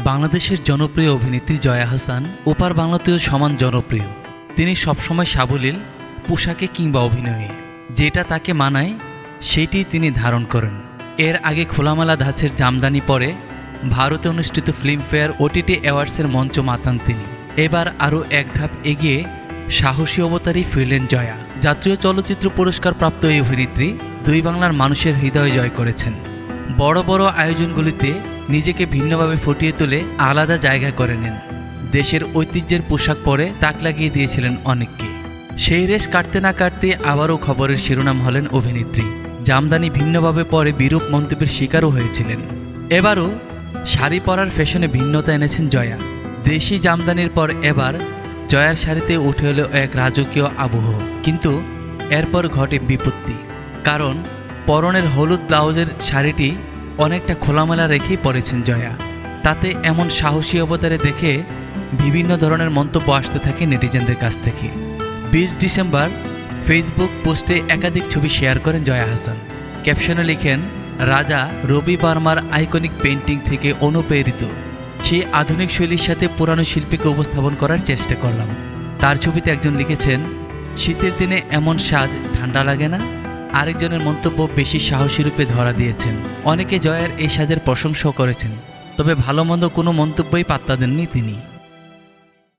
বাংলাদেশের জনপ্রিয় অভিনেত্রী জয়া আহসান ওপার বাংলাতেও সমান জনপ্রিয়। তিনি সবসময় সাবলীল পোশাকে কিংবা অভিনয়ে যেটা তাকে মানায় সেটি তিনি ধারণ করেন। এর আগে খোলামেলা ধাঁচের জামদানি পরে ভারতে অনুষ্ঠিত ফিল্মফেয়ার ওটিটি অ্যাওয়ার্ডসের মঞ্চ মাতান তিনি। এবার আরও এক ধাপ এগিয়ে সাহসী অবতারেই ফিরলেন জয়া। জাতীয় চলচ্চিত্র পুরস্কার প্রাপ্ত এই অভিনেত্রী দুই বাংলার মানুষের হৃদয় জয় করেছেন। বড় বড় আয়োজনগুলিতে নিজেকে ভিন্নভাবে ফুটিয়ে তুলে আলাদা জায়গা করে নেন। দেশের ঐতিহ্যের পোশাক পরে তাক লাগিয়ে দিয়েছিলেন অনেককে। সেই রেশ কাটতে না কাটতে আবারও খবরের শিরোনাম হলেন অভিনেত্রী। জামদানি ভিন্নভাবে পরে বিরূপ মন্তব্যের শিকারও হয়েছিলেন। এবারও শাড়ি পরার ফ্যাশনে ভিন্নতা এনেছেন জয়া। দেশি জামদানির পর এবার জয়ার শাড়িতে উঠে এলো এক রাজকীয় আবহ। কিন্তু এরপর ঘটে বিপত্তি, কারণ পরনের হলুদ ব্লাউজের শাড়িটি অনেকটা খোলামেলা রেখেই পরেছেন জয়া। তাতে এমন সাহসী অবতারে দেখে বিভিন্ন ধরনের মন্তব্য আসতে থাকে নেটিজেনদের কাছ থেকে। 20 ডিসেম্বর ফেসবুক পোস্টে একাধিক ছবি শেয়ার করেন জয়া আহসান। ক্যাপশনে লিখেন, রাজা রবি বার্মার আইকনিক পেইন্টিং থেকে অনুপ্রেরিত সেই আধুনিক শৈলীর সাথে পুরানো শিল্পীকে উপস্থাপন করার চেষ্টা করলাম। তার ছবিতে একজন লিখেছেন, শীতের দিনে এমন সাজ ঠান্ডা লাগে না? আরেকজনের মন্তব্য বেশি সাহসী রূপে ধরা দিয়েছেন। অনেকে জয়ার এই সাজের প্রশংসাও করেছেন, তবে ভালো মন্দ কোনো মন্তব্যই পাত্তা দেননি তিনি।